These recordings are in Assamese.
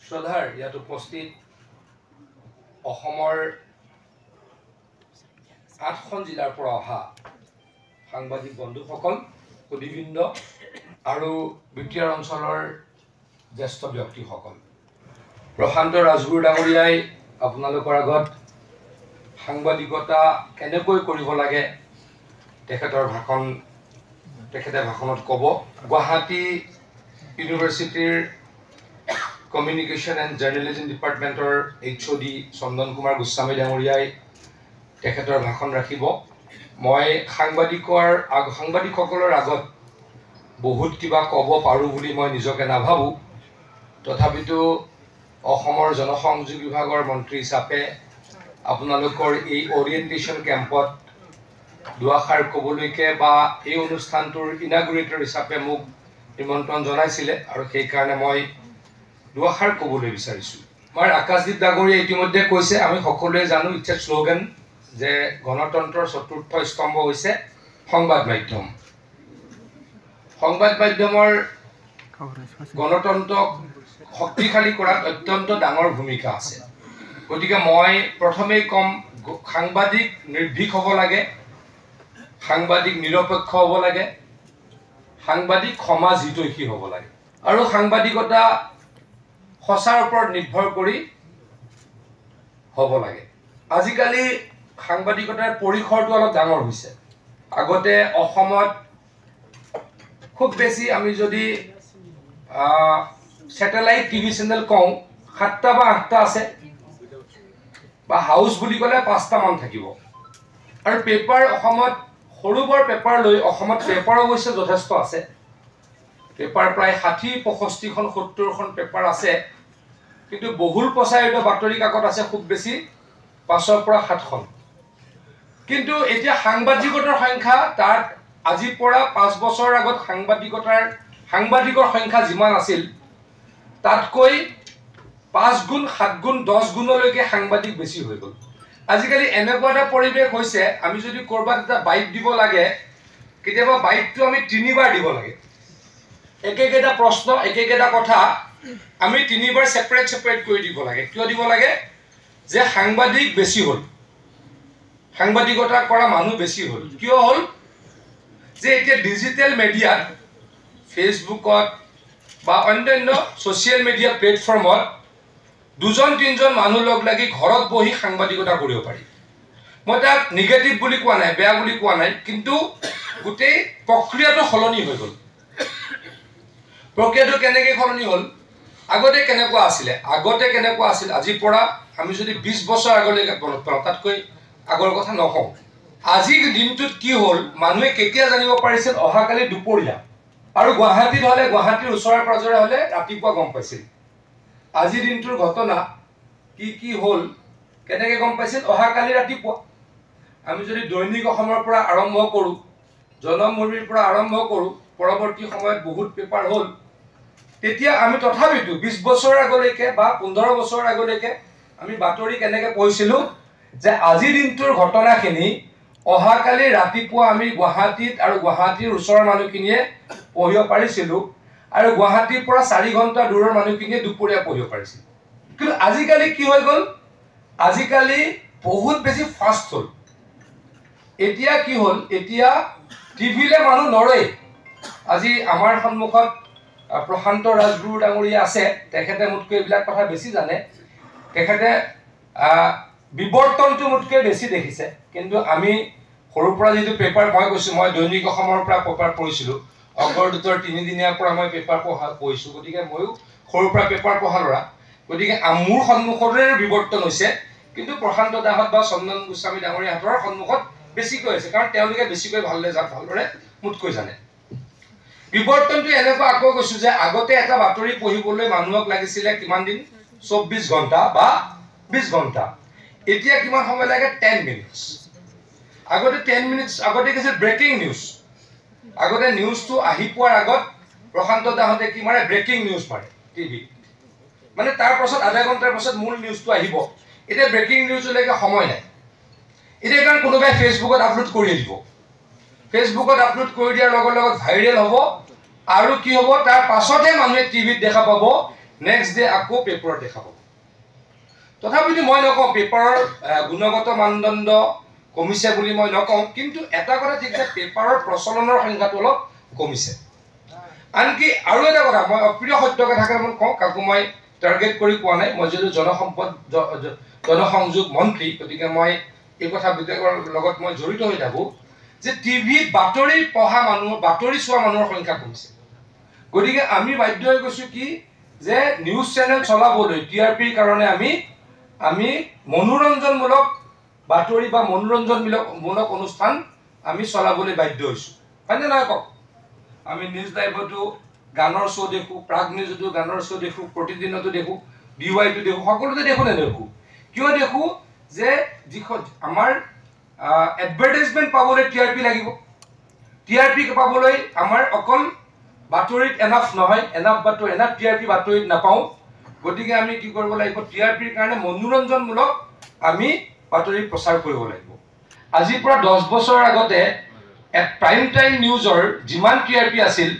শ্ৰদ্ধাৰ ইয়াত উপস্থিত অসমৰ ৮খন জিলাৰ পৰা অহা সাংবাদিক বন্ধুসকল, সুধীবৃন্দ আৰু বিটিআৰ অঞ্চলৰ জ্যেষ্ঠ ব্যক্তিসকল, প্ৰশান্ত ৰাজগুৰু ডাঙৰীয়াই আপোনালোকৰ আগত সাংবাদিকতা কেনেকৈ কৰিব লাগে তেখেতে ভাষণত ক'ব। গুৱাহাটী ইউনিভাৰ্চিটিৰ কমিউনিকেশ্যন এণ্ড জাৰ্নেলিজম ডিপাৰ্টমেণ্টৰ HOD চন্দন কুমাৰ গোস্বামী ডাঙৰীয়াই তেখেতৰ ভাষণ ৰাখিব। মই সাংবাদিকসকলৰ আগত বহুত কিবা ক'ব পাৰোঁ বুলি মই নিজকে নাভাবোঁ। তথাপিতো অসমৰ জনসংযোগ বিভাগৰ মন্ত্ৰী হিচাপে আপোনালোকৰ এই অৰিয়েণ্টেশ্যন কেম্পত দুআষাৰ ক'বলৈকে বা এই অনুষ্ঠানটোৰ ইনাগুৰেটৰ হিচাপে মোক নিমন্ত্ৰণ জনাইছিলে আৰু সেইকাৰণে মই দুআষাৰ ক'বলৈ বিচাৰিছোঁ। আমাৰ আকাশদ্বীপ ডাঙৰীয়াই ইতিমধ্যে কৈছে, আমি সকলোৱে জানো ইটছ এ শ্লোগান যে গণতন্ত্ৰৰ চতুৰ্থ স্তম্ভ হৈছে সংবাদ মাধ্যম। সংবাদ মাধ্যমৰ গণতন্ত্ৰক শক্তিশালী কৰাত অত্যন্ত ডাঙৰ ভূমিকা আছে। গতিকে মই প্ৰথমেই ক'ম, সাংবাদিক নিৰ্ভীক হ'ব লাগে, সাংবাদিক নিৰপেক্ষ হ'ব লাগে, সাংবাদিক সমাজ হিতৈষী হ'ব লাগে আৰু সাংবাদিকতা সঁচাৰ ওপৰত নিৰ্ভৰ কৰি হ'ব লাগে। আজিকালি সাংবাদিকতাৰ পৰিসৰটো অলপ ডাঙৰ হৈছে। আগতে অসমত খুব বেছি আমি যদি ছেটেলাইট টিভি চেনেল কওঁ 7টা বা 8টা আছে, বা হাউচ বুলি ক'লে 5টামান থাকিব। আৰু পেপাৰ অসমত সৰু বৰ পেপাৰ লৈ অসমত পেপাৰ অৱশ্যে যথেষ্ট আছে। পেপাৰ প্ৰায় 60-65খন 70খন পেপাৰ আছে, কিন্তু বহুল প্ৰচাৰিত বাতৰি কাকত আছে খুব বেছি 5ৰ পৰা 7খন। কিন্তু এতিয়া সাংবাদিকতাৰ সংখ্যা তাত আজিৰ পৰা 5 বছৰ আগত সাংবাদিকৰ সংখ্যা যিমান আছিল তাতকৈ 5 গুণ 7 গুণ 10 গুণলৈকে সাংবাদিক বেছি হৈ গ'ল। আজিকালি এনেকুৱা এটা পৰিৱেশ হৈছে, আমি যদি ক'ৰবাত এটা বাইট দিব লাগে, কেতিয়াবা বাইটটো আমি 3বাৰ দিব লাগে। একেকেইটা প্ৰশ্ন, একেকেইটা কথা আমি 3বাৰ ছেপাৰেট কৰি দিব লাগে। কিয় দিব লাগে? যে সাংবাদিক বেছি হ'ল, সাংবাদিকতা কৰা মানুহ বেছি হ'ল। কিয় হ'ল? যে এতিয়া ডিজিটেল মিডিয়াত, ফেচবুকত বা অন্যান্য ছ'চিয়েল মিডিয়া প্লেটফৰ্মত 2-3জন মানুহ লগ লাগি ঘৰত বহি সাংবাদিকতা কৰিব পাৰি। মই তাক নিগেটিভ বুলি কোৱা নাই, বেয়া বুলি কোৱা নাই, কিন্তু গোটেই প্ৰক্ৰিয়াটো সলনি হৈ গ'ল। প্ৰক্ৰিয়াটো কেনেকৈ সলনি হ'ল? আগতে কেনেকুৱা আছিল? আজিৰ পৰা আমি যদি 20 বছৰ আগলৈকে মনত পেলাওঁ, তাতকৈ আগৰ কথা নকওঁ। আজিৰ দিনটোত কি হ'ল, মানুহে কেতিয়া জানিব পাৰিছিল? অহাকালি দুপৰীয়া, আৰু গুৱাহাটীত হ'লে, গুৱাহাটীৰ ওচৰে পাজৰে হ'লে ৰাতিপুৱা গম পাইছিল। আজিৰ দিনটোৰ ঘটনা কি হ'ল, কেনেকৈ গম পাইছিল? অহাকালি ৰাতিপুৱা। আমি যদি দৈনিক অসমৰ পৰা আৰম্ভ কৰোঁ, জনমভূমিৰ পৰা আৰম্ভ কৰোঁ, পৰৱৰ্তী সময়ত বহুত পেপাৰ হ'ল, তেতিয়া আমি তথাপিতো 20 বছৰ আগলৈকে বা 15 বছৰ আগলৈকে আমি বাতৰি কেনেকৈ পঢ়িছিলোঁ যে আজিৰ দিনটোৰ ঘটনাখিনি অহাকালি ৰাতিপুৱা আমি গুৱাহাটীত আৰু গুৱাহাটীৰ ওচৰৰ মানুহখিনিয়ে পঢ়িব পাৰিছিলোঁ, আৰু গুৱাহাটীৰ পৰা 4 ঘণ্টা দূৰৰ মানুহখিনিয়ে দুপৰীয়া পঢ়িব পাৰিছিল। কিন্তু আজিকালি কি হৈ গ'ল? আজিকালি বহুত বেছি ফাষ্ট হ'ল। এতিয়া কি হ'ল? এতিয়া টিভিলৈ মানুহ নৰয়। আজি আমাৰ সন্মুখত প্ৰশান্ত ৰাজগুৰু ডাঙৰীয়া আছে, তেখেতে মোতকৈ এইবিলাক কথা বেছি জানে। তেখেতে বিৱৰ্তনটো মোতকৈ বেছি দেখিছে। কিন্তু আমি সৰুৰ পৰা যিটো পেপাৰ, মই কৈছোঁ, মই দৈনিক অসমৰ পৰা পেপাৰ পঢ়িছিলোঁ। অগ্ৰদূতৰ 3 দিনীয়াৰ পৰা মই পেপাৰ পঢ়িছোঁ। গতিকে ময়ো সৰুৰ পৰা পেপাৰ পঢ়া ল'ৰা। গতিকে মোৰ সন্মুখতে বিৱৰ্তন হৈছে, কিন্তু প্ৰশান্ত দাহঁত বা চন্দন গোস্বামী ডাঙৰীয়াহঁতৰ সন্মুখত বেছিকৈ হৈছে, কাৰণ তেওঁলোকে বেছিকৈ ভালদৰে মোতকৈ জানে। বিৱৰ্তনটো এনেকুৱা, আকৌ কৈছোঁ যে আগতে এটা বাতৰি পঢ়িবলৈ মানুহক লাগিছিলে কিমান দিন? 24 ঘণ্টা বা 20 ঘণ্টা। এতিয়া কিমান সময় লাগে? 10 মিনিটছ। আগতে 10 মিনিটছ, আগতে কৈছিল ব্ৰেকিং নিউজ। আগতে নিউজটো আহি পোৱাৰ আগত প্ৰশান্ত দাহঁতে কি মাৰে? ব্ৰেকিং নিউজ মাৰে টিভিত। মানে তাৰ পাছত আধা ঘণ্টাৰ পাছত মূল নিউজটো আহিব। এতিয়া ব্ৰেকিং নিউজলৈকে সময় নাই। এতিয়া কাৰণ কোনোবাই ফেচবুকত আপলোড কৰি দিব। ফেচবুকত আপলোড কৰি দিয়াৰ লগত ভাইৰেল হ'ব, আৰু কি হ'ব? তাৰ পাছতহে মানুহে টিভিত দেখা পাব নেক্সট ডে আকৌ পেপাৰত দেখা পাব। তথাপিতো মই নকওঁ পেপাৰৰ গুণগত মানদণ্ড কমিছে বুলি মই নকওঁ, কিন্তু এটা কথা ঠিক যে পেপাৰৰ প্ৰচলনৰ সংখ্যাটো অলপ কমিছে। আনকি আৰু এটা কথা মই অপ্ৰিয় সত্য কথাকে মই কওঁ, কাকো মই টাৰ্গেট কৰি কোৱা নাই, মই যিহেতু জনসংযোগ মন্ত্ৰী, গতিকে মই এই কথাবিলাকৰ লগত মই জড়িত হৈ থাকোঁ যে টিভিত বাতৰি পঢ়া মানুহ, বাতৰি চোৱা মানুহৰ সংখ্যা কমিছে। গতিকে আমি বাধ্য হৈ গৈছোঁ কি যে নিউজ চেনেল চলাবলৈ TRPৰ কাৰণে আমি মনোৰঞ্জনমূলক বাতৰি বা মনোৰঞ্জনমূলক অনুষ্ঠান আমি চলাবলৈ বাধ্য হৈছোঁ, হয়নে নহয় কওক? আমি নিউজ লাইভতো গানৰ শ্ব' দেখোঁ, প্ৰাগ নিউজতো গানৰ শ্ব' দেখোঁ, প্ৰতিদিনতো দেখোঁ, BYতো দেখোঁ, সকলোতে দেখোঁ নেদেখোঁ? কিয় দেখোঁ? যে যিখন আমাৰ এডভাৰটাইজমেণ্ট পাবলৈ TRP লাগিব। TRP পাবলৈ আমাৰ অকল বাতৰিত এনাফ নহয়, এনাফ TRP বাতৰিত নাপাওঁ। গতিকে আমি কি কৰিব লাগিব? TRPৰ কাৰণে মনোৰঞ্জনমূলক আমি বাতৰি প্ৰচাৰ কৰিব লাগিব। আজিৰ পৰা 10 বছৰ আগতে প্ৰাইম টাইম নিউজৰ যিমান TRP আছিল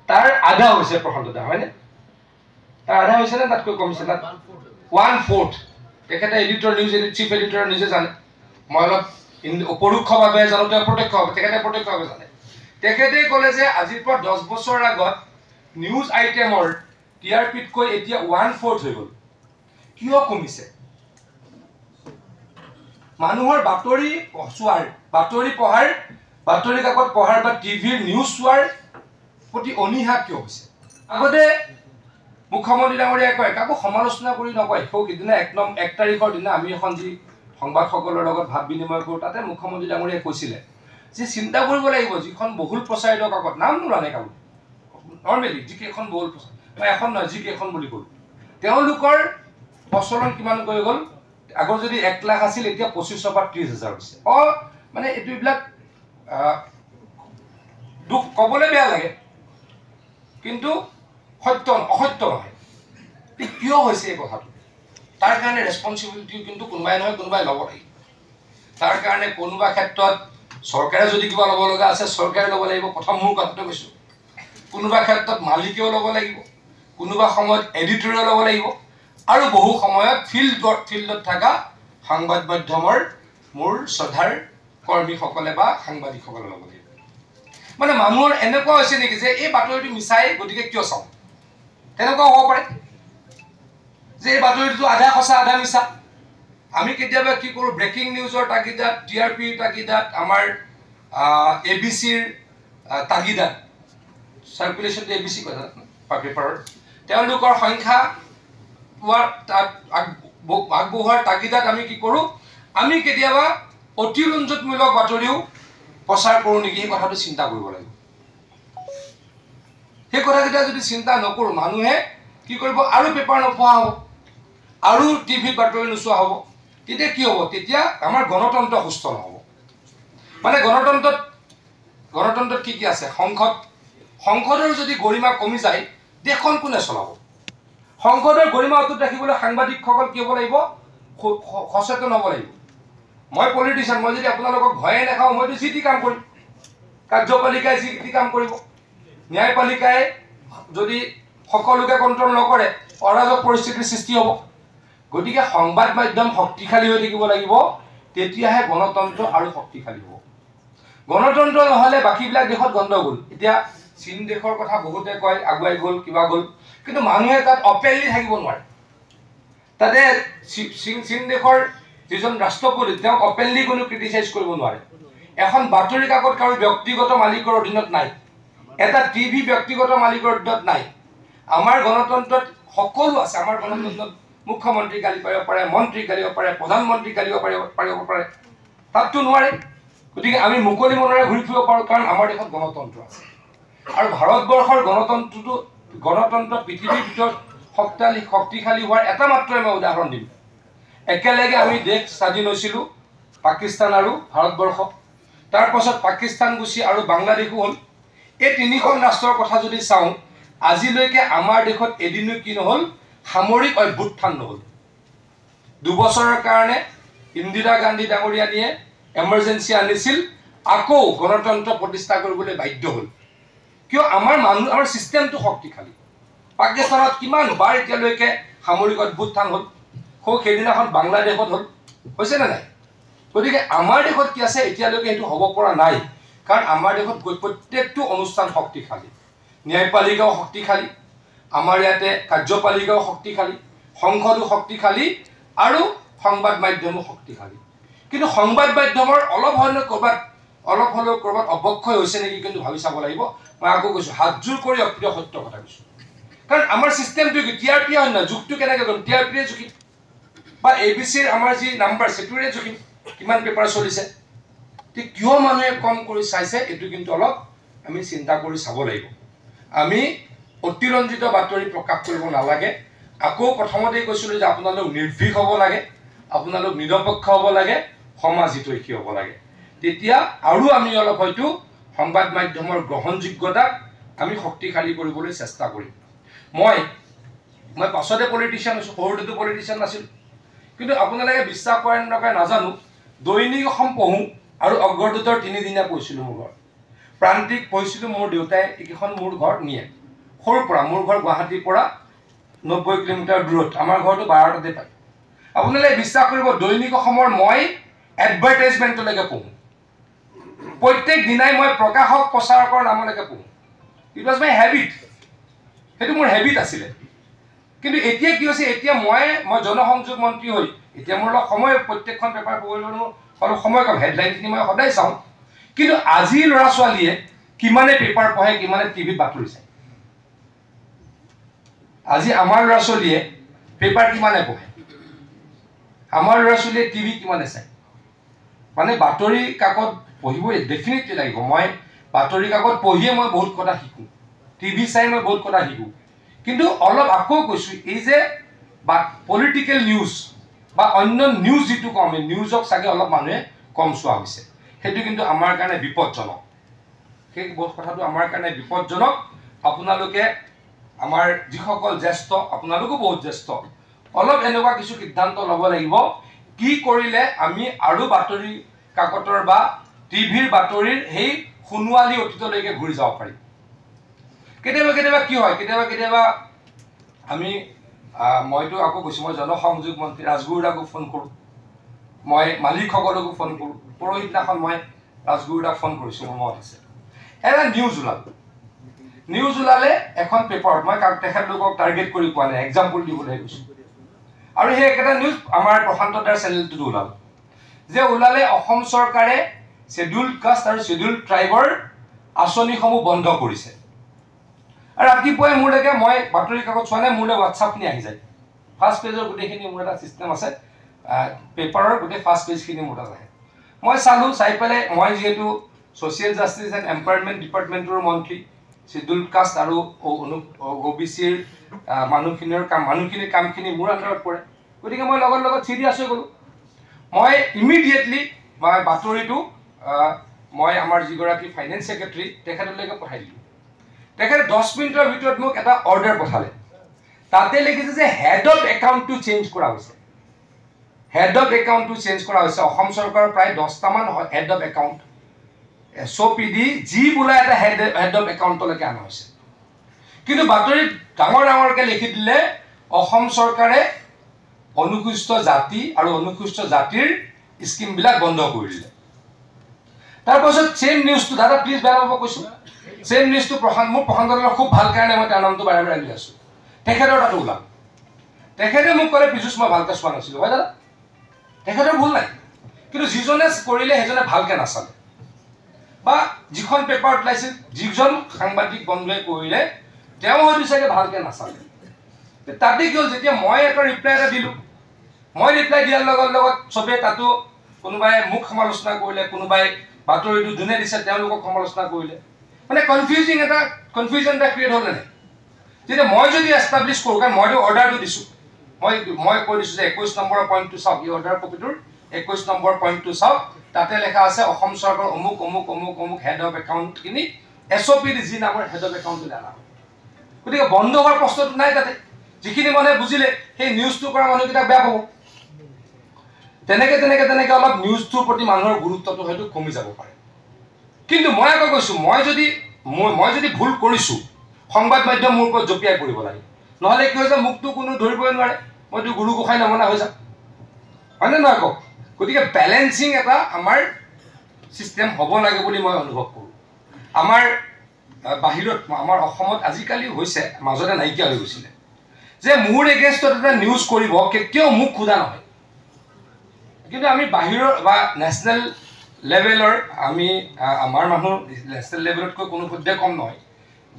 তাৰ আধা হৈছে প্ৰশান্ত দা, হয়নে? তাৰ আধা হৈছে নে তাতকৈ কমিছে? 1/4। তেখেতে এডিটৰ নিউজ চিফ এডিটৰ নিজে জানে, মই অলপ পৰোক্ষভাৱে জানো, তেওঁ প্ৰত্যক্ষভাৱে, তেখেতে প্ৰত্যক্ষভাৱে জানে। তেখেতে ক'লে যে আজিৰ পৰা 10 বছৰ আগত নিউজ আইটেমৰ TRPতকৈ এতিয়া 1/4 হৈ গ'ল। কিয় কমিছে? মানুহৰ বাতৰি চোৱাৰ, বাতৰি পঢ়াৰ, বাতৰি কাকত পঢ়াৰ বা টিভিৰ নিউজ চোৱাৰ প্ৰতি অনীহা কিয় হৈছে? আগতে মুখ্যমন্ত্ৰী ডাঙৰীয়াই কয়, কাকো সমালোচনা কৰি নকয়, সিদিনা 1 তাৰিখৰ দিনা আমি এখন যি সংবাদসকলৰ লগত ভাৱ বিনিময় কৰোঁ, তাতে মুখ্যমন্ত্ৰী ডাঙৰীয়াই কৈছিলে যে চিন্তা কৰিব লাগিব, যিখন বহুল প্ৰচাৰিত কাকত, নাম নোলানে কাকো, নৰ্মেলি যিকেইখন বহুল প্ৰচাৰিত, মই এখন নহয় যিকেইখন বুলি ক'লোঁ, তেওঁলোকৰ প্ৰচলন কিমান হৈ গ'ল? আগৰ যদি 1 লাখ আছিল, এতিয়া 25,000 পৰা 30,000 হৈছে। মানে এইবিলাক দুখ ক'বলৈ বেয়া লাগে, কিন্তু অসত্য নহয়। কিয় হৈছে এই কথাটো? তাৰ কাৰণে ৰেছপনচিবিলিটি কিন্তু কোনোবাই নহয় কোনোবাই ল'ব লাগিব। তাৰ কাৰণে কোনোবা ক্ষেত্ৰত চৰকাৰে যদি কিবা ল'ব লগা আছে চৰকাৰে ল'ব লাগিব, প্ৰথম মোৰ কথাটো কৈছোঁ। কোনোবা ক্ষেত্ৰত মালিকেও ল'ব লাগিব, কোনোবা সময়ত এডিটৰেও ল'ব লাগিব, আৰু বহু সময়ত ফিল্ডত থকা সংবাদ মাধ্যমৰ মোৰ শ্ৰদ্ধাৰ কৰ্মীসকলে বা সাংবাদিকসকলে ল'ব লাগিব। মানে মানুহৰ এনেকুৱা হৈছে নেকি যে এই বাতৰিটো মিছাই, গতিকে কিয় চাওঁ? তেনেকুৱা হ'ব পাৰে যে এই বাতৰিটো আধা সঁচা আধা মিছা। আমি কেতিয়াবা কি কৰোঁ, ব্ৰেকিং নিউজৰ তাগিদাত, TRPৰ তাগিদাত, আমাৰ ABCৰ তাগিদাত, চাৰ্কুলেশ্যনটো ABC কথা পেপাৰৰ, তেওঁলোকৰ সংখ্যা আগবঢ়োৱাৰ তাগিদাত আমি কি কৰোঁ, আমি কেতিয়াবা অতিৰঞ্জনমূলক বাতৰিও প্ৰচাৰ কৰোঁ নেকি? সেই কথাটো চিন্তা কৰিব লাগিব। সেই কথাকেইটা যদি চিন্তা নকৰোঁ, মানুহে কি কৰিব? আৰু পেপাৰ নপঢ়া হ'ব, আৰু টিভিত বাতৰি নোচোৱা হ'ব। তেতিয়া কি হ'ব? তেতিয়া আমাৰ গণতন্ত্ৰ সুস্থ নহ'ব। মানে গণতন্ত্ৰত কি কি আছে? সংসদৰ যদি গৰিমা কমি যায়, দেশখন কোনে চলাব? সংসদৰ গৰিমা অটুট ৰাখিবলৈ সাংবাদিকসকল কি হ'ব লাগিব? সচেতন হ'ব লাগিব। মই পলিটিচিয়ান, মই যদি আপোনালোকক ভয়ে নাখাওঁ, মইতো যি টি কাম কৰিম। কাৰ্যপালিকাই যি টি কাম কৰিব, ন্যায়পালিকাই যদি সকলোকে কণ্ট্ৰল নকৰে, অৰাজক পৰিস্থিতিৰ সৃষ্টি হ'ব। গতিকে সংবাদ মাধ্যম শক্তিশালী হৈ থাকিব লাগিব, তেতিয়াহে গণতন্ত্ৰ আৰু শক্তিশালী হ'ব। গণতন্ত্ৰ নহ'লে বাকীবিলাক দেশত গণ্ডগোল। এতিয়া চীন দেশৰ কথা বহুতে কয়, আগুৱাই গ'ল, কিবা গ'ল, কিন্তু মানুহে তাত অপেনলি থাকিব নোৱাৰে। তাতে চীন দেশৰ যিজন ৰাষ্ট্ৰপতি, তেওঁক অপেনলি কোনো ক্ৰিটিচাইজ কৰিব নোৱাৰে। এখন বাতৰি কাকত কাৰো ব্যক্তিগত মালিকৰ অধীনত নাই, এটা টিভি ব্যক্তিগত মালিকৰ অধীনত নাই। আমাৰ গণতন্ত্ৰত সকলো আছে। আমাৰ গণতন্ত্ৰত মুখ্যমন্ত্ৰী গালি পাৰিব পাৰে, মন্ত্ৰী গালিব পাৰে, প্ৰধানমন্ত্ৰী গালিব পাৰিব পাৰে, তাততো নোৱাৰে। গতিকে আমি মুকলি মনেৰে ঘূৰি ফুৰিব পাৰোঁ, কাৰণ আমাৰ দেশত গণতন্ত্ৰ আছে। আৰু ভাৰতবৰ্ষৰ গণতন্ত্ৰ পৃথিৱীৰ ভিতৰত শক্তিশালী হোৱাৰ এটা মাত্ৰই মই উদাহৰণ দিম। একেলগে আমি দেশ স্বাধীন হৈছিলোঁ, পাকিস্তান আৰু ভাৰতবৰ্ষ। তাৰ পাছত পাকিস্তান গুচি আৰু বাংলাদেশো হ'ল। এই 3খন ৰাষ্ট্ৰৰ কথা যদি চাওঁ, আজিলৈকে আমাৰ দেশত এদিনো কি নহ'ল? সামৰিক অভ্যুত্থান নহ'ল। 2 বছৰৰ কাৰণে ইন্দিৰা গান্ধী ডাঙৰীয়ানীয়ে এমাৰ্জেঞ্চি আনিছিল, আকৌ গণতন্ত্ৰ প্ৰতিষ্ঠা কৰিবলৈ বাধ্য হ'ল। কিয়? আমাৰ চিষ্টেমটো শক্তিশালী, পাকিস্তানত কিমান বাৰ এতিয়ালৈকে সামৰিক অভ্যুত্থান হ'ল, সেইদিনাখন বাংলাদেশত হ'ল, হৈছেনে নাই? গতিকে আমাৰ দেশত কি আছে এতিয়ালৈকে সেইটো হ'ব পৰা নাই, কাৰণ আমাৰ দেশত প্ৰত্যেকটো অনুষ্ঠান শক্তিশালী, ন্যায়পালিকাও শক্তিশালী, আমাৰ ইয়াতে কাৰ্যপালিকাও শক্তিশালী, সংসদো শক্তিশালী আৰু সংবাদ মাধ্যমো শক্তিশালী। কিন্তু সংবাদ মাধ্যমৰ অলপ হ'লেও ক'ৰবাত অৱক্ষয় হৈছে নেকি কিন্তু ভাবি চাব লাগিব। মই আকৌ কৈছোঁ, হাতযোৰ কৰি অপ্ৰিয় সত্য কথা কৈছোঁ, কাৰণ আমাৰ ছিষ্টেমটো কি TRP হয় নহয়, যুগটো কেনেকৈ কৰিম? TRPৰে জুখিম বা ABCৰ আমাৰ যি নাম্বাৰ সেইটোৰে জুখিম কিমান পেপাৰ চলিছে। কিয় মানুহে কম কৰি চাইছে এইটো কিন্তু অলপ আমি চিন্তা কৰি চাব লাগিব। আমি অতিৰঞ্জিত বাতৰি প্ৰকাশ কৰিব নালাগে। আকৌ প্ৰথমতেই কৈছিলোঁ যে আপোনালোক নিৰ্ভীক হ'ব লাগে, আপোনালোক নিৰপেক্ষ হ'ব লাগে, সমাজ হিতৈষী হ'ব লাগে। তেতিয়া আৰু আমি অলপ হয়তো সংবাদ মাধ্যমৰ গ্ৰহণযোগ্যতাক আমি শক্তিশালী কৰিবলৈ চেষ্টা কৰিম। মই পাছতে পলিটিচিয়ান হৈছোঁ, সৰুতেতো পলিটিচিয়ান নাছিলোঁ। কিন্তু আপোনালোকে বিশ্বাস কৰে নকৰে নাজানো, দৈনিক অসম পঢ়োঁ আৰু অগ্ৰদূতৰ 3 দিনীয়া পঢ়িছিলোঁ মোৰ ঘৰত। প্ৰান্তিক পঢ়িছিলোঁ, মোৰ দেউতাই এইকেইখন মোৰ ঘৰত নিয়ে। সৰুৰ পৰা মোৰ ঘৰ গুৱাহাটীৰ পৰা 90 কিলোমিটাৰ দূৰত, আমাৰ ঘৰটো 12টাতে পায়। আপোনালোকে বিশ্বাস কৰিব, দৈনিক অসমৰ মই এডভাৰটাইজমেণ্টলৈকে পঢ়োঁ। প্ৰত্যেক দিনাই মই প্ৰকাশক প্ৰচাৰকৰ নামলৈকে পঢ়োঁ। ইট ৱাজ মাই হেবিট, সেইটো মোৰ হেবিট আছিলে। কিন্তু এতিয়া কি হৈছে, এতিয়া মই জনসংযোগ মন্ত্ৰী হৈ এতিয়া মোৰ অলপ সময়, প্ৰত্যেকখন পেপাৰ পঢ়িবলৈ মোৰ অলপ সময় কম, হেডলাইনখিনি মই সদায় চাওঁ। কিন্তু আজি ল'ৰা ছোৱালীয়ে কিমানে পেপাৰ পঢ়ে, কিমানে টিভিত বাতৰি চায়? আজি আমাৰ ল'ৰা ছোৱালীয়ে পেপাৰ কিমানে পঢ়ে, আমাৰ ল'ৰা ছোৱালীয়ে টিভি কিমানে চায়? মানে বাতৰি কাকত পঢ়িবই ডেফিনেটলি লাগিব। মই বাতৰি কাকত পঢ়িয়ে মই বহুত কথা শিকোঁ, টিভি চাই মই বহুত কথা শিকোঁ। কিন্তু অলপ আকৌ কৈছোঁ, এই যে পলিটিকেল নিউজ বা অন্য নিউজ যিটো কওঁ আমি, নিউজক চাগে অলপ মানুহে কম চোৱা হৈছে। সেইটো কিন্তু আমাৰ কাৰণে বিপদজনক। সেই কথাটো আমাৰ কাৰণে বিপদজনক। আপোনালোকে আমাৰ যিসকল জ্যেষ্ঠ, আপোনালোকো বহুত জ্যেষ্ঠ, অলপ এনেকুৱা কিছু সিদ্ধান্ত ল'ব লাগিব, কি কৰিলে আমি আৰু বাতৰি কাকতৰ বা টিভিৰ বাতৰিৰ সেই সোণোৱালী অতীতলৈকে ঘূৰি যাব পাৰিম। কেতিয়াবা কি হয়, কেতিয়াবা আমি মইতো আকৌ কৈছোঁ, মই জনসংযোগ মন্ত্ৰী ৰাজগুৰুদাকো ফোন কৰোঁ, মই মালিকসকলকো ফোন কৰোঁ। পৰহিদিনাখন মই ৰাজগুৰুদাক ফোন কৰিছোঁ, মোৰ মনত আছে। এটা নিউজ ওলালে এখন পেপাৰত, মই তেখেতলোকক টাৰ্গেট কৰি পোৱা নাই, এক্সাম্পল দিবলৈ গৈছোঁ। আৰু সেই একেটা নিউজ আমাৰ প্ৰশান্ত দাৰ চেনেলটোতো ওলালে অসম চৰকাৰে শ্বেডিউল্ড কাষ্ট আৰু শ্বেডিউল্ড ট্ৰাইবৰ আঁচনিসমূহ বন্ধ কৰিছে। আৰু ৰাতিপুৱাই মোৰলৈকে, মই বাতৰি কাকত চোৱা নাই, মোৰলৈ হোৱাটছআপখিনি আহি যায়। ফাৰ্ষ্ট পেজৰ গোটেইখিনি মোৰ এটা ছিষ্টেম আছে, পেপাৰৰ গোটেই ফাৰ্ষ্ট পেজখিনি মোৰ তাত আহে। মই চালোঁ, চাই পেলাই মই যিহেতু ছ'চিয়েল জাষ্টিছ এণ্ড এম্পাৱাৰমেণ্ট ডিপাৰ্টমেণ্টৰ মন্ত্ৰী, শ্বেডিউল্ড কাষ্ট আৰু OBCৰ মানুহখিনিৰ কামখিনি মোৰ আণ্ডাৰত পৰে। গতিকে মই লগত চিৰিয়াছ হৈ গ'লোঁ। মই ইমিডিয়েটলি বাতৰিটো মই আমাৰ যিগৰাকী ফাইনেন্স ছেক্ৰেটাৰী তেখেতলৈকে পঠাই দিলোঁ। তেখেতে 10 মিনিটৰ ভিতৰত মোক এটা অৰ্ডাৰ পঠালে। তাতে লিখিছে যে হেড অফ একাউণ্টটো চেঞ্জ কৰা হৈছে। অসম চৰকাৰৰ প্ৰায় 10টামান হেড অফ একাউণ্ট SOPD যি বোলা এটা হেড অফ একাউণ্টলৈকে অনা হৈছে। কিন্তু বাতৰিত ডাঙৰকৈ লিখি দিলে, অসম চৰকাৰে অনুসূচিত জাতি আৰু অনুসূচিত জাতিৰ স্কিমবিলাক বন্ধ কৰি দিলে। তাৰপাছত চেম নিউজটো, দাদা প্লিজ বেয়া নাপাব কৈছোঁ, চেম নিউজটো মোৰ প্ৰশান্ত দাদাৰ খুব ভাল কাৰণে মই তাৰ নামটো বাৰে লৈ আছোঁ। তেখেতৰ তাতো ওলাল। তেখেতে মোক ক'লে, পীযুষ মই ভালকৈ চোৱা নাছিলোঁ। হয় দাদা, তেখেতৰ ভুল নাই, কিন্তু যিজনে কৰিলে সেইজনে ভালকৈ নাচালে, বা যিখন পেপাৰত ওলাইছিল যিজন সাংবাদিক বন্ধুৱে কৰিলে তেওঁ হয়তো চাগে ভালকৈ নাচালে। তাতে কি হ'ল, যেতিয়া মই এটা ৰিপ্লাই এটা দিলোঁ, মই ৰিপ্লাই দিয়াৰ লগত চবেই তাতো কোনোবাই মোক সমালোচনা কৰিলে, কোনোবাই বাতৰিটো যোনে দিছে তেওঁলোকক সমালোচনা কৰিলে। মানে কনফিউজন এটা ক্ৰিয়েট হ'ল নাই। যেতিয়া মই যদি এষ্টাব্লিছ কৰোঁ, কাৰণ মইতো অৰ্ডাৰটো দিছোঁ, মই কৈ দিছোঁ যে 21 নম্বৰৰ পইণ্টটো চাওক, এই অৰ্ডাৰ কপিটোৰ 21 নম্বৰ পইণ্টটো চাওক, তাতে লেখা আছে অসম চৰকাৰৰ অমুক হেড অফ একাউণ্টখিনি SOPD যি নামৰ হেড অফ একাউণ্টলৈ অনা হ'ল। গতিকে বন্ধ হোৱাৰ প্ৰশ্নটো নাই তাতে। যিখিনি মানুহে বুজিলে সেই নিউজটো কৰা মানুহকেইটাক বেয়া পাব। তেনেকে অলপ নিউজটোৰ প্ৰতি মানুহৰ গুৰুত্বটো হয়তো কমি যাব পাৰে। কিন্তু মই আকৌ কৈছোঁ, মই যদি ভুল কৰিছোঁ, সংবাদ মাধ্যম মোৰ ওপৰত জঁপিয়াই পৰিব লাগে। নহ'লে কি হৈ যায় মোকতো কোনো ধৰিবই নোৱাৰে মইতো গুৰু গোসাঁই নমনা হৈ যাম হয়নে নহয় কওক গতিকে বেলেঞ্চিং এটা আমাৰ চিষ্টেম হ'ব লাগে বুলি মই অনুভৱ কৰোঁ আমাৰ বাহিৰত আমাৰ অসমত আজিকালি হৈছে মাজতে নাইকিয়া হৈ গৈছিলে যে মোৰ এগেইনষ্টত এটা নিউজ কৰিব কেতিয়াও মোক খোজা নহয় কিন্তু আমি বাহিৰৰ বা নেশ্যনেল লেভেলৰ আমি আমাৰ মানুহ নেশ্যনেল লেভেলতকৈ কোনো পধ্যে কম নহয়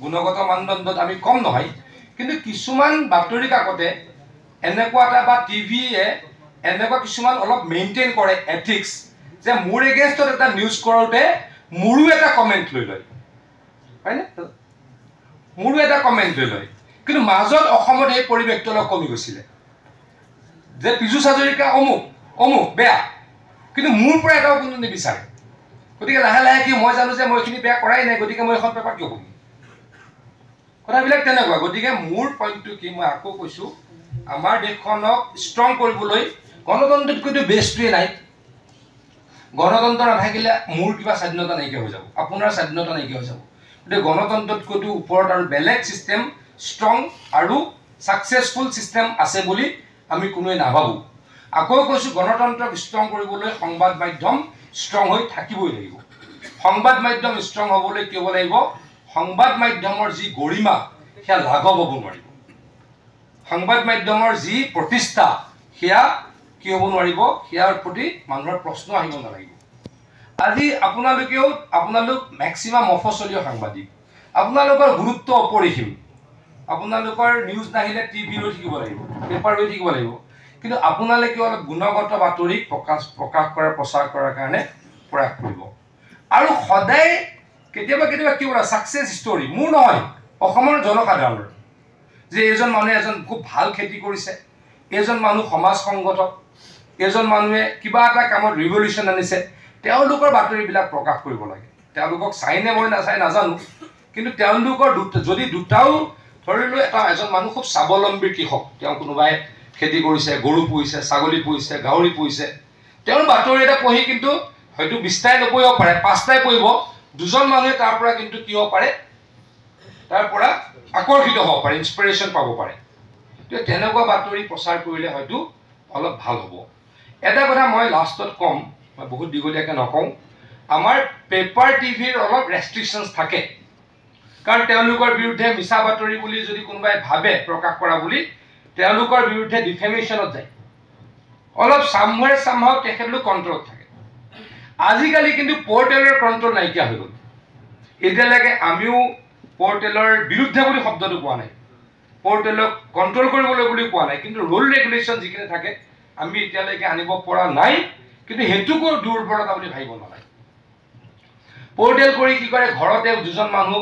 গুণগত মানদণ্ডত আমি কম নহয় কিন্তু কিছুমান বাতৰি কাকতে এনেকুৱা এটা বা টিভিয়ে এনেকুৱা কিছুমান অলপ মেইনটেইন কৰে এথিক্স যে মোৰ এগেইনষ্টত এটা নিউজ কৰোঁতে মোৰো এটা কমেণ্ট লৈ লয় হয়নে মোৰো এটা কমেণ্ট লৈ লয় কিন্তু মাজত অসমত এই পৰিৱেশটো অলপ কমি গৈছিলে যে পীযুষ হাজৰিকা অমুক বেয়া কিন্তু মোৰ পৰা এটাও কোনো নিবিচাৰে গতিকে লাহে লাহে কি মই জানো যে মই এইখিনি বেয়া কৰাই নাই গতিকে মই এখন পেপাৰ কিয় পঢ়িম কথাবিলাক তেনেকুৱা গতিকে মোৰ পইণ্টটো কি মই আকৌ কৈছোঁ আমাৰ দেশখনক ষ্ট্ৰং কৰিবলৈ গণতন্ত্ৰতকৈতো বেষ্টটোৱে নাই গণতন্ত্ৰ নাথাকিলে মোৰ কিবা স্বাধীনতা নাইকিয়া হৈ যাব আপোনাৰ স্বাধীনতা নাইকিয়া হৈ যাব গতিকে গণতন্ত্ৰতকৈতো ওপৰত আৰু বেলেগ ছিষ্টেম ষ্ট্ৰং আৰু ছাকচেছফুল ছিষ্টেম আছে বুলি আমি কোনোৱে নাভাবোঁ আকৌ কৈছোঁ গণতন্ত্ৰক ষ্ট্ৰং কৰিবলৈ সংবাদ মাধ্যম ষ্ট্ৰং হৈ থাকিবই লাগিব সংবাদ মাধ্যম ষ্ট্ৰং হ'বলৈ কি হ'ব লাগিব সংবাদ মাধ্যমৰ যি গৰিমা সেয়া লাঘৱ হ'ব নোৱাৰিব সংবাদ মাধ্যমৰ যি প্ৰতিষ্ঠা সেয়া কি হ'ব নোৱাৰিব সেয়াৰ প্ৰতি মানুহৰ প্ৰশ্ন আহিব নালাগিব আজি আপোনালোক মেক্সিমাম মফচলীয় সাংবাদিক আপোনালোকৰ গুৰুত্ব অপৰিসীম আপোনালোকৰ নিউজ নাহিলে টিভি লৈ থাকিব লাগিব পেপাৰ লৈ থাকিব লাগিব কিন্তু আপোনালোকে অলপ গুণগত বাতৰি প্ৰকাশ কৰাৰ প্ৰচাৰ কৰাৰ কাৰণে প্ৰয়াস কৰিব আৰু সদায় কেতিয়াবা কি কৰা ছাকচেছ ষ্টৰী মোৰ নহয় অসমৰ জনসাধাৰণৰ যে এজন মানুহে এজন খুব ভাল খেতি কৰিছে এজন মানুহ সমাজ সংগঠক এজন মানুহে কিবা এটা কামত ৰিভলিউশ্যন আনিছে তেওঁলোকৰ বাতৰিবিলাক প্ৰকাশ কৰিব লাগে তেওঁলোকক চাইনে মই নাচাই নাজানো কিন্তু তেওঁলোকৰ যদি দুটাও ধৰি লৈ এজন মানুহ খুব স্বাৱলম্বী কৃষক তেওঁ কোনোবাই খেতি কৰিছে গৰু পুহিছে ছাগলী পুহিছে গাহৰি পুহিছে তেওঁৰ বাতৰি এটা পঢ়ি কিন্তু হয়তো 20টাই নপঢ়িব পাৰে 5টাই পঢ়িব দুজন মানুহে তাৰ পৰা কিন্তু কি হ'ব পাৰে তাৰ পৰা আকৰ্ষিত হ'ব পাৰে ইনস্পিৰেশ্যন পাব পাৰে তেনেকুৱা বাতৰি প্ৰচাৰ কৰিলে হয়তো অলপ ভাল হ'ব এটা কথা মই লাষ্টত ক'ম মই বহুত দীঘলীয়াকৈ নকওঁ আমাৰ পেপাৰ টিভিৰ অলপ ৰেষ্ট্ৰিকশ্যনছ থাকে কাৰণ তেওঁলোকৰ বিৰুদ্ধে মিছা বাতৰি বুলি যদি কোনোবাই ভাবে প্ৰকাশ কৰা বুলি তেওঁলোকৰ বিৰুদ্ধে ডিফেমেশ্যনত যায় অলপ চামহাও তেখেতলোক কণ্ট্ৰলত থাকে আজিকালি কিন্তু পৰ্টেলৰ কণ্ট্ৰল নাইকিয়া হৈ গ'ল এতিয়ালৈকে আমিও পৰ্টেলৰ বিৰুদ্ধে বুলি শব্দটো কোৱা নাই পৰ্টেলক কণ্ট্ৰল কৰিবলৈ বুলি কোৱা নাই কিন্তু ৰুল ৰেগুলেশ্যন যিখিনি থাকে আমি এতিয়ালৈকে আনিব পৰা নাই কিন্তু সেইটোকো দুৰ্বলতা বুলি ভাবিব নালাগে পৰ্টেল কৰি কি কৰে ঘৰতে দুজন মানুহ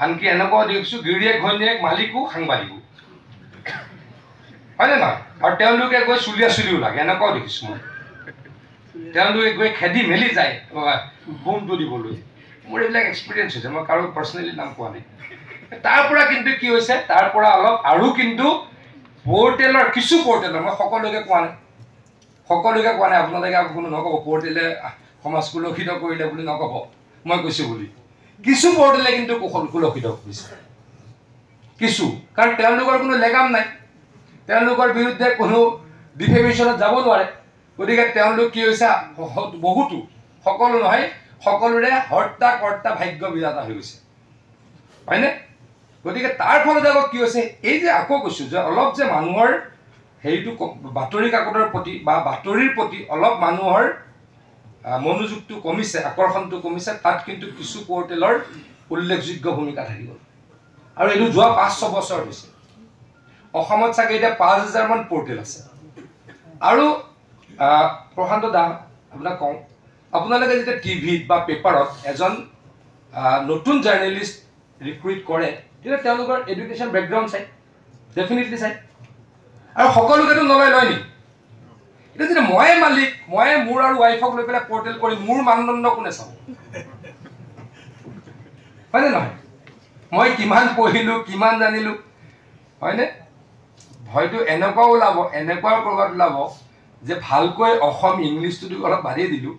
আনকি এনেকুৱা দেখিছোঁ গিৰিয়েক ঘৈণীয়েক মালিকো সাংবাদিকো হয়নে নহয় আৰু তেওঁলোকে গৈ চুলিও লাগে এনেকুৱাও দেখিছোঁ মই তেওঁলোকে গৈ খেদি মেলি যায় বোমটো দিবলৈ মোৰ এইবিলাক এক্সপিৰিয়েঞ্চ হৈছে মই কাৰো পাৰ্চনেলি নাম কোৱা নাই তাৰ পৰা কিন্তু কি হৈছে তাৰ পৰা অলপ আৰু কিন্তু পৰ্টেলৰ কিছু পৰ্টেলৰ মই সকলোকে কোৱা নাই আপোনালোকে কোনো নক'ব পৰ্টেলে সমাজ কুলসিত কৰিলে বুলি নক'ব মই কৈছোঁ বুলি কিছু পৰ্টেলে কিন্তু কুলসিত কৰিছে কিছু কাৰণ তেওঁলোকৰ কোনো লেগাম নাই তেওঁলোকৰ বিৰুদ্ধে কোনো ডিফেমেশ্যনত যাব নোৱাৰে গতিকে তেওঁলোক কি হৈছে বহুতো সকলো নহয় সকলোৰে হৰ্তা কৰ্তা ভাগ্য বিধাতা হৈ গৈছে হয়নে গতিকে তাৰ ফলত আকৌ কি হৈছে এই যে আকৌ কৈছোঁ যে অলপ যে মানুহৰ হেৰিটো বাতৰি কাকতৰ প্ৰতি বা বাতৰিৰ প্ৰতি অলপ মানুহৰ মনোযোগটো কমিছে আকৰ্ষণটো কমিছে তাত কিন্তু কিছু পৰ্টেলৰ উল্লেখযোগ্য ভূমিকা থাকি গ'ল আৰু এইটো যোৱা 5-6 বছৰ হৈছে অসমত চাগে এতিয়া 5,000মান পৰ্টেল আছে আৰু প্ৰশান্ত দা আপোনাক কওঁ আপোনালোকে যেতিয়া টিভিত বা পেপাৰত এজন নতুন জাৰ্নেলিষ্ট ৰিক্ৰুইট কৰে তেতিয়া তেওঁলোকৰ এডুকেশ্যন বেকগ্ৰাউণ্ড চাই ডেফিনেটলি চাই আৰু সকলোকেতো নলয় নি এতিয়া যদি ময়ে মালিক ময়ে মোৰ আৰু ৱাইফক লৈ পেলাই পৰ্টেল কৰি মোৰ মানদণ্ড কোনে চাব হয়নে নহয় মই কিমান পঢ়িলোঁ কিমান জানিলোঁ হয়নে হয়তো এনেকুৱাও ক'ৰবাত ওলাব যে ভালকৈ ইংলিছটোতো অলপ বাদেই দিলোঁ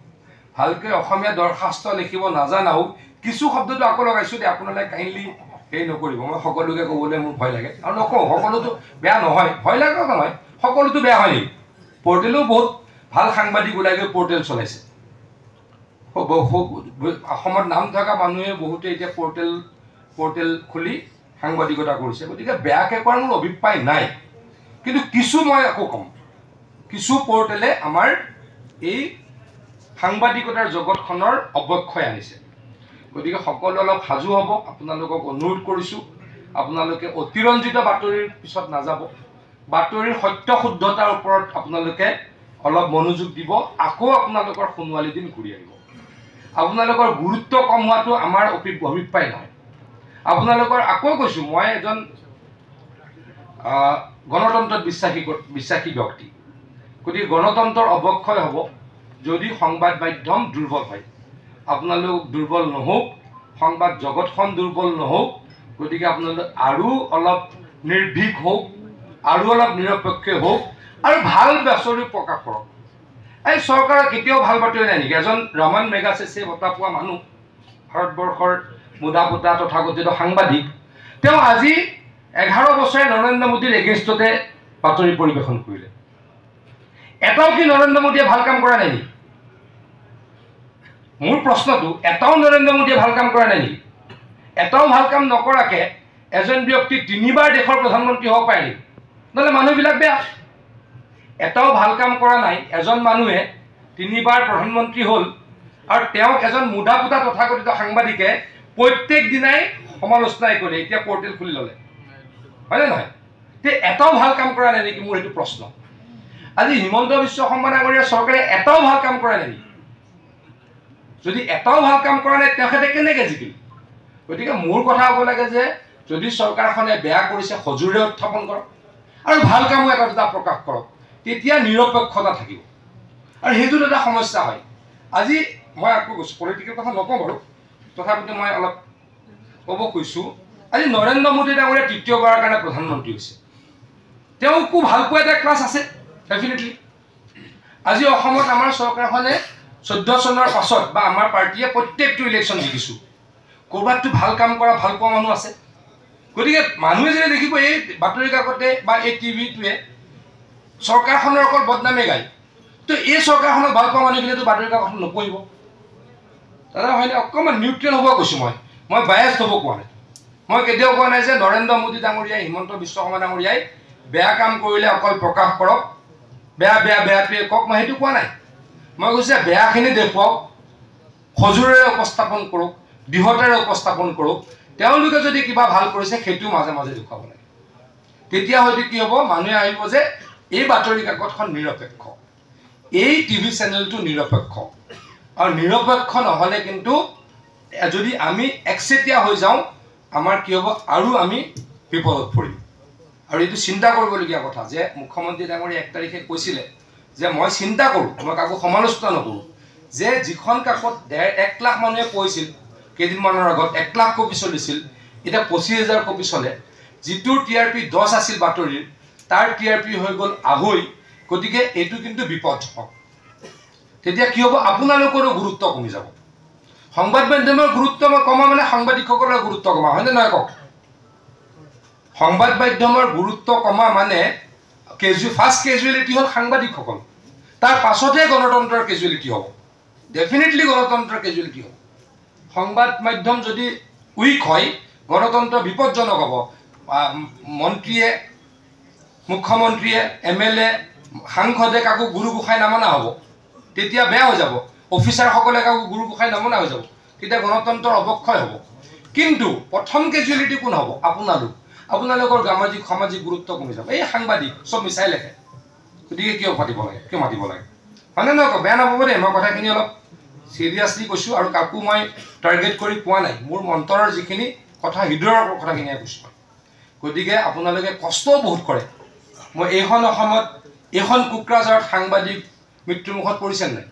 ভালকৈ অসমীয়া দৰখাস্ত লিখিব নাজানাও কিছু শব্দটো আকৌ লগাইছোঁ দে আপোনালোকে কাইণ্ডলি সেই নকৰিব। মই সকলোকে ক'বলৈ মোৰ ভয় লাগে আৰু নকওঁ, সকলোতো বেয়া নহয়, ভয় লগা কথা নহয়, সকলোতো বেয়া হয় নেকি? পৰ্টেলো বহুত ভাল সাংবাদিক ওলাই গৈ পৰ্টেল চলাইছে। অসমত নাম থকা মানুহে বহুতে এতিয়া পৰ্টেল খুলি সাংবাদিকতা কৰিছে। গতিকে বেয়াকৈ কৰাৰ মোৰ অভিপ্ৰায় নাই, কিন্তু কিছু মই আকৌ ক'ম, কিছু পৰ্টেলে আমাৰ এই সাংবাদিকতাৰ জগতখনৰ অৱক্ষয় আনিছে। গতিকে সকলো অলপ সাজু হ'ব। আপোনালোকক অনুৰোধ কৰিছোঁ, আপোনালোকে অতিৰঞ্জিত বাতৰিৰ পিছত নাযাব, বাতৰিৰ সত্য শুদ্ধতাৰ ওপৰত আপোনালোকে অলপ মনোযোগ দিব। আকৌ আপোনালোকৰ সোণোৱালী দিন ঘূৰি আহিব। আপোনালোকৰ গুৰুত্ব কম হোৱাটো আমাৰ অভিপ্ৰায় নহয়। আপোনালোকৰ আকৌ কৈছোঁ, মই এজন গণতন্ত্ৰত বিশ্বাসী ব্যক্তি। গতিকে গণতন্ত্ৰৰ অৱক্ষয় হ'ব যদি সংবাদ মাধ্যম দুৰ্বল হয়। আপোনালোক দুৰ্বল নহওক, সংবাদ জগতখন দুৰ্বল নহওক। গতিকে আপোনালোক আৰু অলপ নিৰ্ভীক হওক, আৰু অলপ নিৰপেক্ষ হওক, আৰু ভাল বাতৰি প্ৰকাশ কৰক। এই চৰকাৰৰ কেতিয়াও ভাল বাতৰি নাই নেকি? এজন ৰমান মেগাছেছে বঁটা পোৱা মানুহ, ভাৰতবৰ্ষৰ মুদা পোতা তথাকথিত সাংবাদিক, তেওঁ আজি 11 বছৰে নৰেন্দ্ৰ মোদীৰ এগেইনষ্টতে বাতৰি পৰিৱেশন কৰিলে। এটাও কি নৰেন্দ্ৰ মোদীয়ে ভাল কাম কৰা নাই নেকি? মোৰ প্ৰশ্নটো, এটাও নৰেন্দ্ৰ মোদীয়ে ভাল কাম কৰা নাই নেকি? এটাও ভাল কাম নকৰাকে এজন ব্যক্তি 3 বাৰ দেশৰ প্ৰধানমন্ত্ৰী হ'ব পাৰে নেকি? নহ'লে মানুহবিলাক বেয়া। এটাও ভাল কাম কৰা নাই এজন মানুহে 3 বাৰ প্ৰধানমন্ত্ৰী হ'ল, আৰু তেওঁক এজন মুদা পোতা তথাকথিত সাংবাদিকে প্ৰত্যেক দিনাই সমালোচনাই কৰে। এতিয়া পৰ্টেল খুলি ল'লে, হয়নে নহয়? তে এটাও ভাল কাম কৰা নাই নেকি? মোৰ এইটো প্ৰশ্ন। আজি হিমন্ত বিশ্ব শৰ্মা ডাঙৰীয়া চৰকাৰে এটাও ভাল কাম কৰা নাই নেকি? যদি এটাও ভাল কাম কৰা নাই, তেখেতে কেনেকৈ জিকিল? গতিকে মোৰ কথা হ'ব লাগে যে যদি চৰকাৰখনে বেয়া কৰিছে সজোৰে উত্থাপন কৰক, আৰু ভাল কামো এটা দুটা প্ৰকাশ কৰক, তেতিয়া নিৰপেক্ষতা থাকিব। আৰু সেইটোত এটা সমস্যা হয়। আজি মই আকৌ কৈছোঁ, পলিটিকেল কথা নকওঁ বাৰু, তথাপিতো মই অলপ ক'ব কৈছোঁ। আজি নৰেন্দ্ৰ মোদী ডাঙৰীয়া 3য়বাৰৰ কাৰণে প্ৰধানমন্ত্ৰী হৈছে। তেওঁকো ভাল পোৱা এটা ক্লাছ আছে ডেফিনেটলি। আজি অসমত আমাৰ চৰকাৰখনে 14 চনৰ পাছত বা আমাৰ পাৰ্টীয়ে প্ৰত্যেকটো ইলেকশ্যন জিকিছোঁ। ক'ৰবাততো ভাল কাম কৰা ভাল পোৱা মানুহ আছে। গতিকে মানুহে যদি দেখিব এই বাতৰি কাকতে বা এই টিভিটোৱে চৰকাৰখনৰ অকল বদনামে গায়, তো এই চৰকাৰখনক ভাল পোৱা মানুহখিনিয়েতো বাতৰি কাকতখন নপঢ়িব। দাদা হয়নে? অকণমান নিউট্ৰেল হ'ব কৈছোঁ মই বায়াস্ড হ'ব কোৱা নাই। মই কেতিয়াও কোৱা নাই যে নৰেন্দ্ৰ মোদী ডাঙৰীয়াই, হিমন্ত বিশ্ব শৰ্মা ডাঙৰীয়াই বেয়া কাম কৰিলে অকল প্ৰকাশ কৰক, বেয়াটোৱে কওক, মই সেইটো কোৱা নাই। মই কৈছোঁ যে বেয়াখিনি দেখুৱাওক, সজোৰেৰে উপস্থাপন কৰক, দৃঢ়তাৰে উপস্থাপন কৰক। তেওঁলোকে যদি কিবা ভাল কৰিছে সেইটো মাজে মাজে দেখুৱাব লাগে। তেতিয়া হয়তো কি হ'ব, মানুহে আহিব যে এই বাতৰি কাকতখন নিৰপেক্ষ, এই টিভি চেনেলটো নিৰপেক্ষ। আৰু নিৰপেক্ষ নহ'লে কিন্তু যদি আমি একচেতিয়া হৈ যাওঁ, আমাৰ কি হ'ব, আৰু আমি বিপদত পৰিম। আৰু এইটো চিন্তা কৰিবলগীয়া কথা যে মুখ্যমন্ত্ৰী ডাঙৰীয়া 1 তাৰিখে কৈছিলে যে মই চিন্তা কৰোঁ, মই কাকো সমালোচনা নকৰোঁ, যে যিখন কাকত 1 লাখ মানুহে পঢ়িছিল কেইদিনমানৰ আগত, 1 লাখ কপি চলিছিল, এতিয়া 25,000 কপি চলে। যিটোৰ TRP 10 আছিল বাতৰিৰ, তাৰ TRP হৈ গ'ল 2.5। গতিকে এইটো কিন্তু বিপদজনক। তেতিয়া কি হ'ব, আপোনালোকৰো গুৰুত্ব কমি যাব। সংবাদ মাধ্যমৰ গুৰুত্ব কমা মানে সাংবাদিকসকলৰ গুৰুত্ব কমা, হয়নে নহয় কওক? সংবাদ মাধ্যমৰ গুৰুত্ব কমা মানে ফাৰ্ষ্ট কেজুৱেলিটি হ'ল সাংবাদিকসকল, তাৰ পাছতহে গণতন্ত্ৰৰ কেজুৱেলিটি হ'ব। ডেফিনেটলি গণতন্ত্ৰৰ কেজুৱেলিটি হ'ব। সংবাদ মাধ্যম যদি উইক হয়, গণতন্ত্ৰ বিপদজনক হ'ব। মন্ত্ৰীয়ে, মুখ্যমন্ত্ৰীয়ে, MLA, সাংসদে কাকো গুৰু গোসাঁই নামনা হ'ব, তেতিয়া বেয়া হৈ যাব। অফিচাৰসকলে কাকো গুৰু গোসাঁই নামনা হৈ যাব, তেতিয়া গণতন্ত্ৰৰ অৱক্ষয় হ'ব। কিন্তু প্ৰথম কেজুৱেলিটি কোন হ'ব? আপোনালোকৰ সামাজিক গুৰুত্ব কমি যাব। এই সাংবাদিক চব মিছাই লেখে, গতিকে কিয় মাতিব লাগে? হয়নে নহয়? বেয়া নাপাব দেই, মই কথাখিনি অলপ চিৰিয়াছলি কৈছোঁ, আৰু কাকো মই টাৰ্গেট কৰি কোৱা নাই। মোৰ অন্তৰৰ যিখিনি কথা, হৃদয়ৰ কথাখিনিহে কৈছোঁ। গতিকে আপোনালোকে কষ্টও বহুত কৰে। মই এইখন অসমত, এইখন কোকৰাঝাৰত সাংবাদিক মৃত্যুমুখত পৰিছে নাই?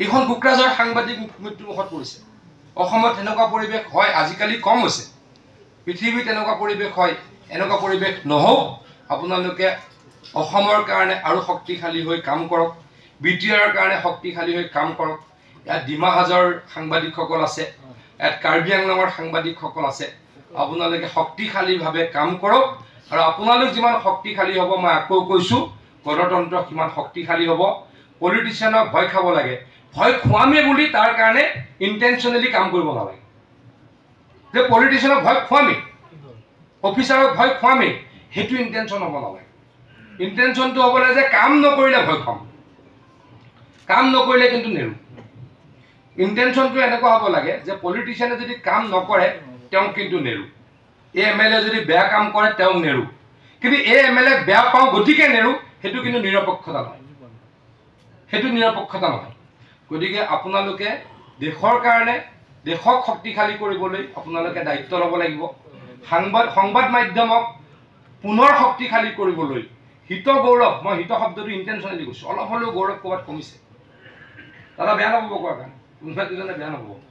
এইখন কোকৰাঝাৰত সাংবাদিক মৃত্যুমুখত পৰিছে। অসমত এনেকুৱা পৰিৱেশ হয়, আজিকালি কম হৈছে, পৃথিৱীত এনেকুৱা পৰিৱেশ হয়। এনেকুৱা পৰিৱেশ নহওক, আপোনালোকে অসমৰ কাৰণে আৰু শক্তিশালী হৈ কাম কৰক, BTR কাৰণে শক্তিশালী হৈ কাম কৰক। ইয়াত ডিমা হাজাউৰ সাংবাদিকসকল আছে, ইয়াত কাৰ্বি আংলঙৰ সাংবাদিকসকল আছে। আপোনালোকে শক্তিশালীভাৱে কাম কৰক আৰু আপোনালোক যিমান শক্তিশালী হ'ব মই আকৌ কৈছোঁ গণতন্ত্ৰ কিমান শক্তিশালী হ'ব পলিটিচিয়ানক ভয় খাব লাগে ভয় খুৱামে বুলি তাৰ কাৰণে ইণ্টেনশ্যনেলি কাম কৰিব নালাগে যে পলিটিচিয়ানক ভয় খুৱামে অফিচাৰক ভয় খুৱামে সেইটো ইণ্টেনশ্যন হ'ব নালাগে ইণ্টেনশ্যনটো হ'ব লাগে যে কাম নকৰিলে ভয় খুৱাম কাম নকৰিলে কিন্তু নেৰোঁ ইণ্টেনশ্যনটো এনেকুৱা হ'ব লাগে যে পলিটিচিয়ানে যদি কাম নকৰে তেওঁক কিন্তু নেৰোঁ এই MLA যদি বেয়া কাম কৰে তেওঁক নেৰোঁ কিন্তু এই MLA বেয়া পাওঁ গতিকে নেৰোঁ সেইটো কিন্তু নিৰপেক্ষতা নহয় সেইটো নিৰপেক্ষতা নহয় গতিকে আপোনালোকে দেশৰ কাৰণে দেশক শক্তিশালী কৰিবলৈ আপোনালোকে দায়িত্ব ল'ব লাগিব সংবাদ মাধ্যমক পুনৰ শক্তিশালী কৰিবলৈ হিত গৌৰৱ মই হিত শব্দটো ইণ্টেনশ্যনেলি কৈছোঁ অলপ হ'লেও গৌৰৱ ক'ৰবাত কমিছে দাদা বেয়া নাপাব কোৱাৰ কাৰণে কোনোবা দুজনে বেয়া নাপাব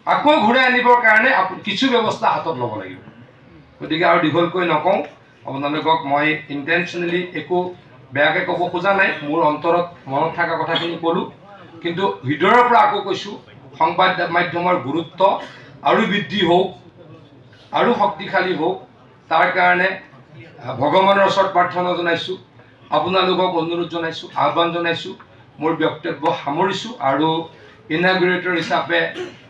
আকৌ ঘূৰাই আনিবৰ কাৰণে কিছু ব্যৱস্থা হাতত ল'ব লাগিব গতিকে আৰু দীঘলকৈ নকওঁ আপোনালোকক মই ইণ্টেনশ্যনেলি একো বেয়াকৈ ক'ব খোজা নাই মোৰ অন্তৰত মনত থকা কথাখিনি ক'লোঁ কিন্তু হৃদয়ৰ পৰা আকৌ কৈছোঁ সংবাদ মাধ্যমৰ গুৰুত্ব আৰু বৃদ্ধি হওক আৰু শক্তিশালী হওক তাৰ কাৰণে ভগৱানৰ ওচৰত প্ৰাৰ্থনা জনাইছোঁ আপোনালোকক অনুৰোধ জনাইছোঁ আহ্বান জনাইছোঁ মোৰ বক্তব্য সামৰিছোঁ আৰু ইনাগুৰেটৰ হিচাপে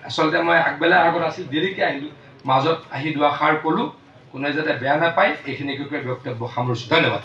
আচলতে মই আগবেলা আগত আছিল দেৰিকৈ আহিলোঁ মাজত আহি দুআষাৰ ক'লোঁ কোনোৱে যাতে বেয়া নাপায় এইখিনিকে কৈ বক্তব্য সামৰিছোঁ ধন্যবাদ